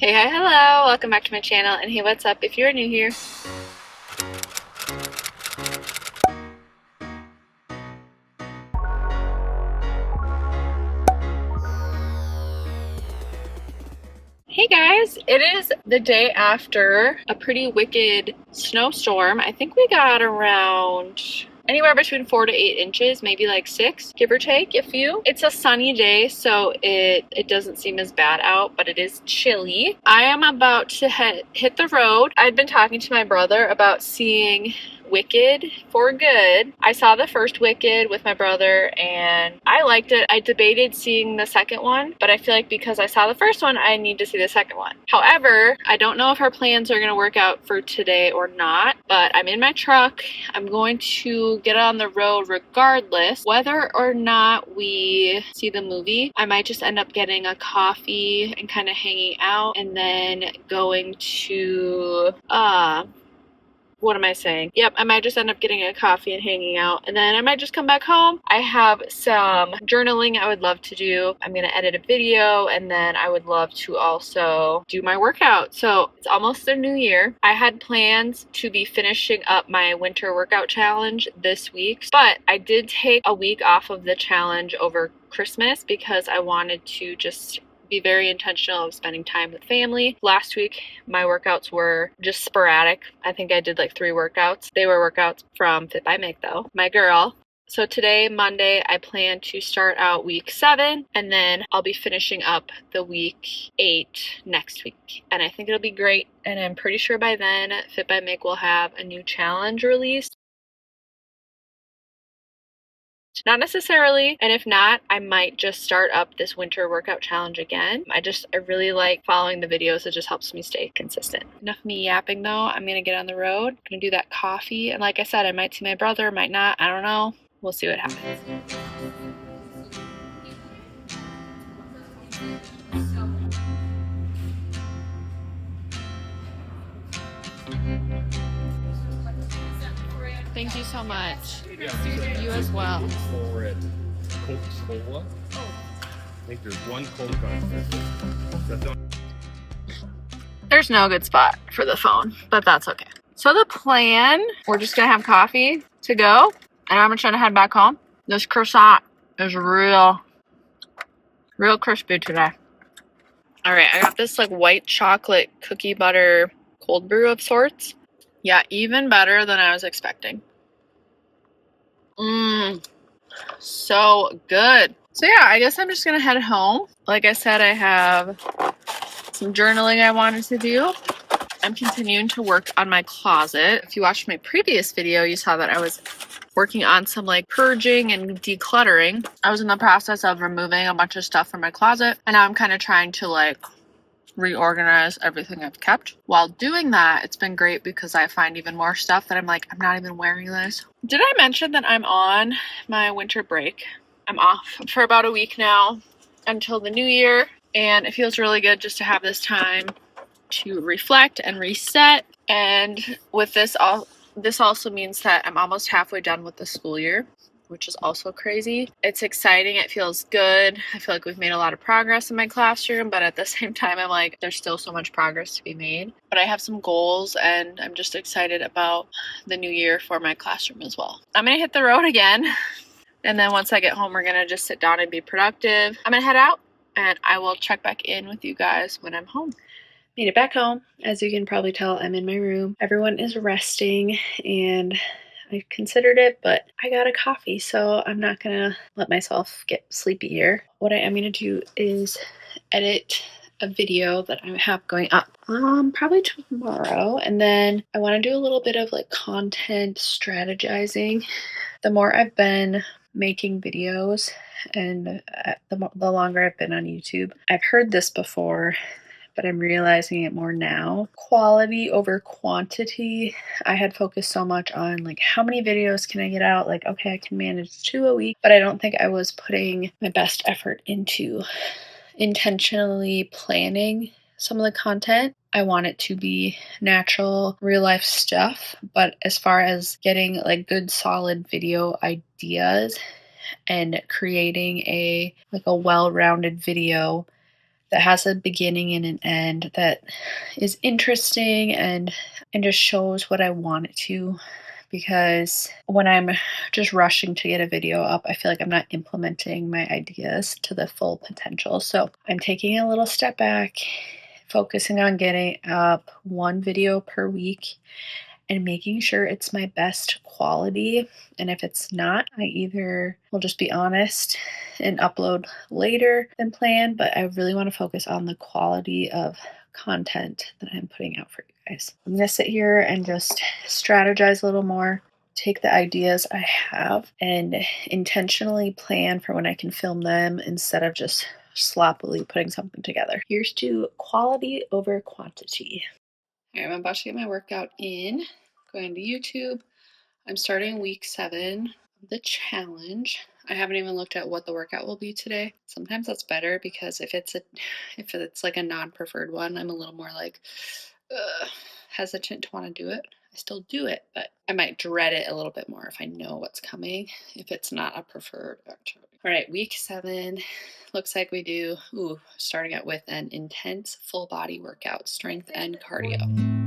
Hey, hi, hello, welcome back to my channel, and hey, what's up if you're new here? Hey guys, it is the day after a pretty wicked snowstorm. I think we got around anywhere between 4 to 8 inches, maybe like 6, give or take a few. It's a sunny day, so it doesn't seem as bad out, but it is chilly. I am about to hit the road. I've been talking to my brother about seeing Wicked for good. I saw the first Wicked with my brother and I liked it. I debated seeing the second one, but I feel like because I saw the first one, I need to see the second one. However, I don't know if our plans are going to work out for today or not, but I'm in my truck. I'm going to get on the road regardless. Whether or not we see the movie, I might just end up getting a coffee and kind of hanging out and then going to what am I saying? Yep, I might just end up getting a coffee and hanging out, and then I might just come back home. I have some journaling I would love to do. I'm gonna edit a video, and then I would love to also do my workout. So it's almost the new year. I had plans to be finishing up my winter workout challenge this week, but I did take a week off of the challenge over Christmas because I wanted to just be very intentional of spending time with family. Last week, my workouts were just sporadic. I think I did like 3 workouts. They were workouts from Fit by Meg though, my girl. So today, Monday, I plan to start out week 7, and then I'll be finishing up the week 8 next week. And I think it'll be great. And I'm pretty sure by then, Fit by Meg will have a new challenge released. Not necessarily, and if not, I might just start up this winter workout challenge again. I really like following the videos. It just helps me stay consistent. Enough me yapping though. I'm gonna get on the road. I'm gonna do that coffee, and like I said, I might see my brother, might not, I don't know. We'll see what happens. Thank you so much. You as well. For it, Coca-Cola. I think there's one Coke on it. There's no good spot for the phone, but that's okay. So the plan, we're just gonna have coffee to go, and I'm just gonna head back home. This croissant is real crispy today. All right, I got this like white chocolate cookie butter cold brew of sorts. Yeah, even better than I was expecting. So good. So yeah, I guess I'm just gonna head home. Like I said, I have some journaling I wanted to do. I'm continuing to work on my closet. If you watched my previous video, you saw that I was working on some like purging and decluttering. I was in the process of removing a bunch of stuff from my closet, and now I'm kind of trying to like reorganize everything I've kept. While doing that, it's been great because I find even more stuff that I'm like, I'm not even wearing this. Did I mention that I'm on my winter break? I'm off for about a week now until the new year, and it feels really good just to have this time to reflect and reset. And with this also means that I'm almost halfway done with the school year, which is also crazy. It's exciting. It feels good. I feel like we've made a lot of progress in my classroom, but at the same time, I'm like, there's still so much progress to be made. But I have some goals, and I'm just excited about the new year for my classroom as well. I'm gonna hit the road again, and then once I get home, we're gonna just sit down and be productive. I'm gonna head out, and I will check back in with you guys when I'm home. Made it back home. As you can probably tell, I'm in my room. Everyone is resting, and I considered it, but I got a coffee, so I'm not gonna let myself get sleepy here. What I am gonna do is edit a video that I have going up probably tomorrow, and then I want to do a little bit of like content strategizing. The more I've been making videos and the longer I've been on YouTube, I've heard this before, but I'm realizing it more now. Quality over quantity. I had focused so much on like how many videos can I get out? Like, okay, I can manage 2 a week, but I don't think I was putting my best effort into intentionally planning some of the content. I want it to be natural, real life stuff, but as far as getting like good solid video ideas and creating a well-rounded video that has a beginning and an end, that is interesting and just shows what I want it to. Because when I'm just rushing to get a video up, I feel like I'm not implementing my ideas to the full potential. So I'm taking a little step back, focusing on getting up one video per week and making sure it's my best quality. And if it's not, I either will just be honest and upload later than planned, but I really want to focus on the quality of content that I'm putting out for you guys. I'm going to sit here and just strategize a little more, take the ideas I have and intentionally plan for when I can film them instead of just sloppily putting something together. Here's to quality over quantity. All right, I'm about to get my workout in. Going to YouTube. I'm starting week 7 of the challenge. I haven't even looked at what the workout will be today. Sometimes that's better because if it's like a non-preferred one, I'm a little more like hesitant to want to do it. I still do it, but I might dread it a little bit more if I know what's coming, if it's not a preferred activity. All right, week 7. Looks like we do, starting out with an intense full body workout, strength and cardio.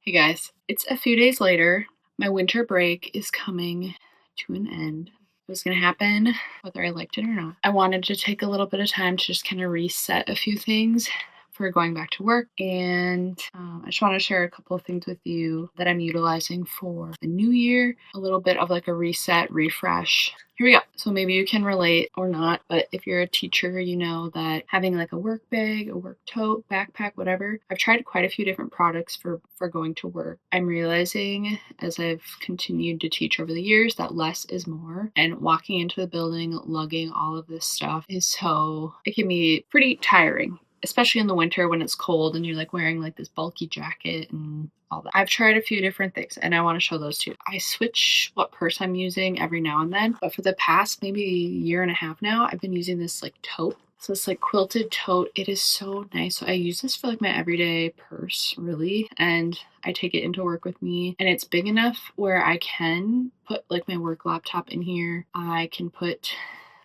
Hey guys, it's a few days later. My winter break is coming to an end. It was going to happen whether I liked it or not. I wanted to take a little bit of time to just kind of reset a few things for going back to work. And I just want to share a couple of things with you that I'm utilizing for the new year. A little bit of like a reset, refresh. Here we go. So maybe you can relate or not, but if you're a teacher, you know that having like a work bag, a work tote, backpack, whatever. I've tried quite a few different products for going to work. I'm realizing as I've continued to teach over the years that less is more, and walking into the building, lugging all of this stuff it can be pretty tiring, especially in the winter when it's cold and you're like wearing like this bulky jacket and all that. I've tried a few different things and I want to show those too. I switch what purse I'm using every now and then, but for the past maybe year and a half now, I've been using this like tote. So it's like quilted tote. It is so nice. So I use this for like my everyday purse really, and I take it into work with me, and it's big enough where I can put like my work laptop in here. I can put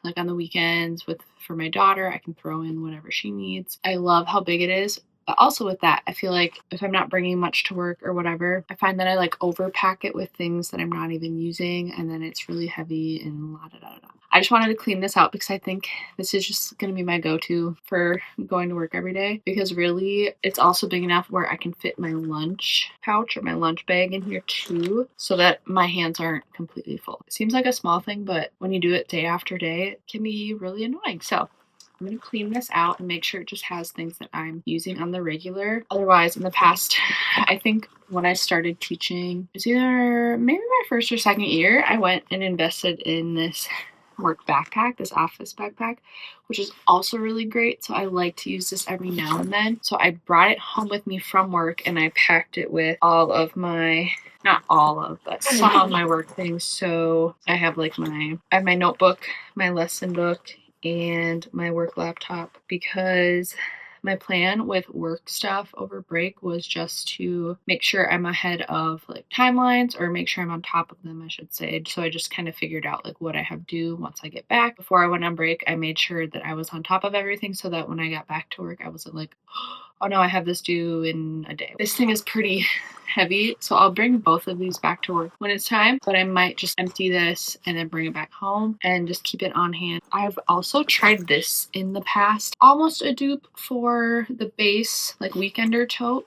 like on the weekends for my daughter, I can throw in whatever she needs. I love how big it is. But also with that, I feel like if I'm not bringing much to work or whatever, I find that I like overpack it with things that I'm not even using, and then it's really heavy and la da da da. I just wanted to clean this out because I think this is just going to be my go-to for going to work every day, because really it's also big enough where I can fit my lunch pouch or my lunch bag in here too, so that my hands aren't completely full. It seems like a small thing, but when you do it day after day, it can be really annoying. So I'm going to clean this out and make sure it just has things that I'm using on the regular. Otherwise, in the past, I think when I started teaching, it was either maybe my first or second year, I went and invested in this work backpack, this office backpack, which is also really great. So I like to use this every now and then. So I brought it home with me from work and I packed it with all of my, not all of, but some of my work things. So I have like I have my notebook, my lesson book, and my work laptop, because my plan with work stuff over break was just to make sure I'm ahead of like timelines, or make sure I'm on top of them, I should say. So I just kind of figured out like what I have due once I get back. Before I went on break, I made sure that I was on top of everything so that when I got back to work, I wasn't like, oh no, I have this due in a day. This thing is pretty heavy, so I'll bring both of these back to work when it's time, but I might just empty this and then bring it back home and just keep it on hand. I've also tried this in the past, almost a dupe for the base like weekender tote.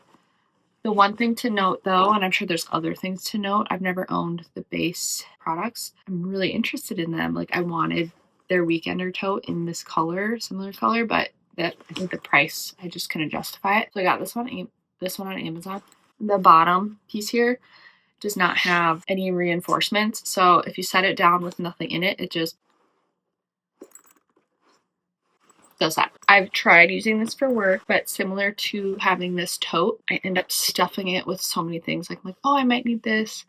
The one thing to note though, and I'm sure there's other things to note, I've never owned the base products. I'm really interested in them. Like I wanted their weekender tote in this color, similar color, but I think the price, I just couldn't justify it. So I got this one on Amazon. The bottom piece here does not have any reinforcements. So if you set it down with nothing in it, it just does that. I've tried using this for work, but similar to having this tote, I end up stuffing it with so many things. Like I'm like, oh, I might need this.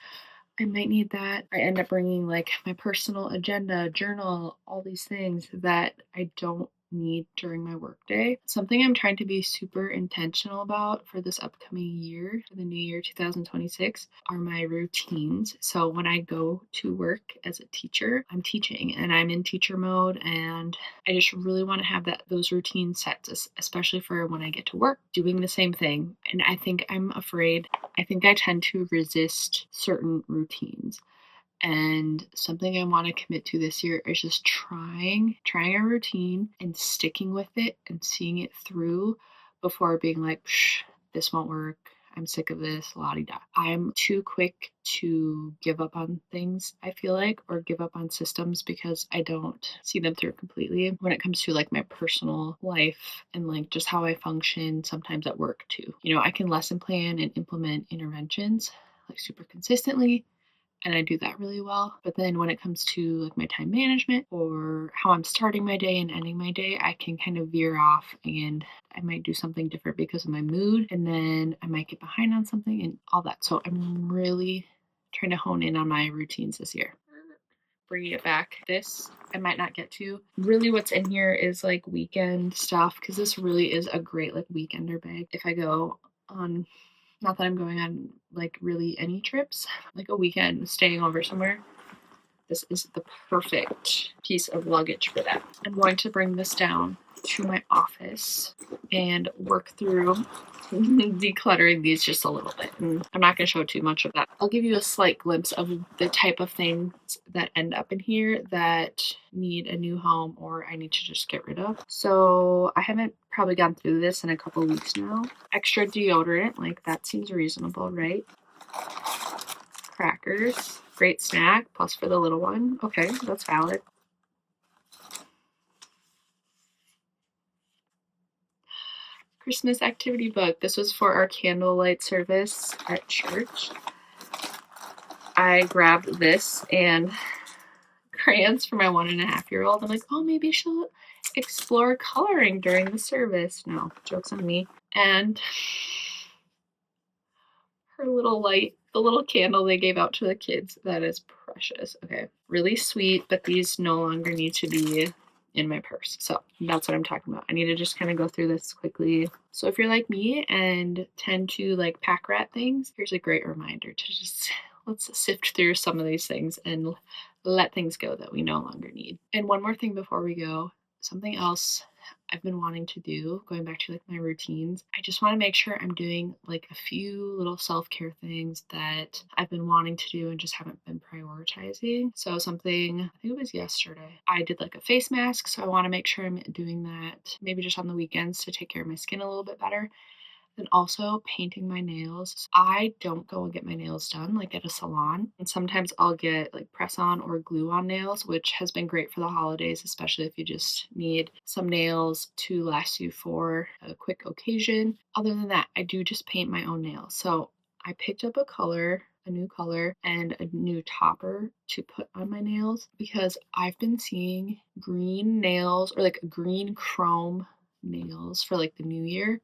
I might need that. I end up bringing like my personal agenda, journal, all these things that I don't need during my workday. Something I'm trying to be super intentional about for this upcoming year, for the new year 2026, are my routines. So when I go to work as a teacher, I'm teaching and I'm in teacher mode, and I just really want to have those routines set, especially for when I get to work doing the same thing. And I think I tend to resist certain routines. And something I want to commit to this year is just trying a routine and sticking with it and seeing it through before being like, this won't work. I'm sick of this, la-di-da. I'm too quick to give up on things, I feel like, or give up on systems because I don't see them through completely when it comes to like my personal life and like just how I function sometimes at work too. You know, I can lesson plan and implement interventions like super consistently, and I do that really well. But then when it comes to like my time management or how I'm starting my day and ending my day, I can kind of veer off and I might do something different because of my mood, and then I might get behind on something and all that. So I'm really trying to hone in on my routines this year. Bringing it back, this I might not get to. Really what's in here is like weekend stuff, because this really is a great like weekender bag. If I go on, not that I'm going on like really any trips, like a weekend staying over somewhere, this is the perfect piece of luggage for that. I'm going to bring this down to my office and work through decluttering these just a little bit. And I'm not going to show too much of that. I'll give you a slight glimpse of the type of things that end up in here that need a new home or I need to just get rid of. So I haven't probably gone through this in a couple of weeks now. Extra deodorant, like that seems reasonable, right? Crackers, great snack, plus for the little one. Okay, that's valid. Christmas activity book. This was for our candlelight service at church. I grabbed this and crayons for my 1.5-year-old. I'm like, oh, maybe she'll explore coloring during the service. No, joke's on me. And her little light, the little candle they gave out to the kids, that is precious. Okay, really sweet, but these no longer need to be in my purse. So that's what I'm talking about. I need to just kind of go through this quickly. So if you're like me and tend to like pack rat things, here's a great reminder to just let's sift through some of these things and let things go that we no longer need. And one more thing before we go, something else I've been wanting to do, going back to like my routines, I just want to make sure I'm doing like a few little self-care things that I've been wanting to do and just haven't been prioritizing. So something, I think it was yesterday, I did like a face mask. So I want to make sure I'm doing that maybe just on the weekends to take care of my skin a little bit better. And also painting my nails. I don't go and get my nails done like at a salon. And sometimes I'll get like press on or glue on nails, which has been great for the holidays, especially if you just need some nails to last you for a quick occasion. Other than that, I do just paint my own nails. So I picked up a new color and a new topper to put on my nails because I've been seeing green nails or like green chrome nails for like the new year.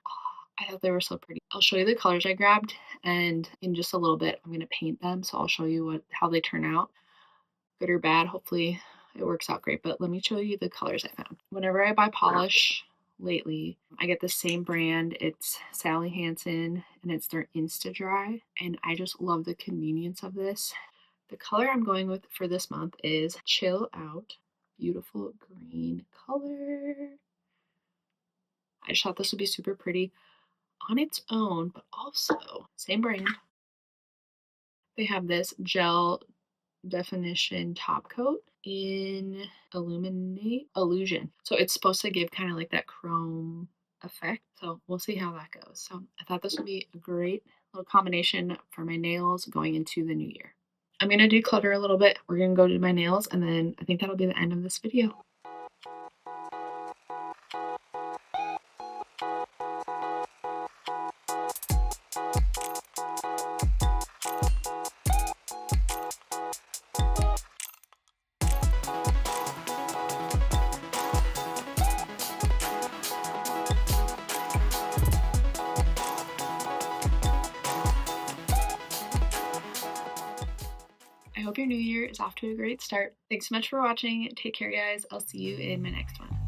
I thought they were so pretty. I'll show you the colors I grabbed, and in just a little bit I'm going to paint them, so I'll show you how they turn out, good or bad. Hopefully it works out great, but let me show you the colors I found. Whenever I buy polish lately, I get the same brand. It's Sally Hansen, and it's their Insta Dry, and I just love the convenience of this. The color I'm going with for this month is Chill Out. Beautiful green color. I just thought this would be super pretty on its own, but also same brand. They have this gel definition top coat in illusion. So it's supposed to give kind of like that chrome effect. So we'll see how that goes. So I thought this would be a great little combination for my nails going into the new year. I'm gonna declutter a little bit. We're gonna go do my nails, and then I think that'll be the end of this video. hope your new year is off to a great start. Thanks so much for watching. Take care, guys. I'll see you in my next one.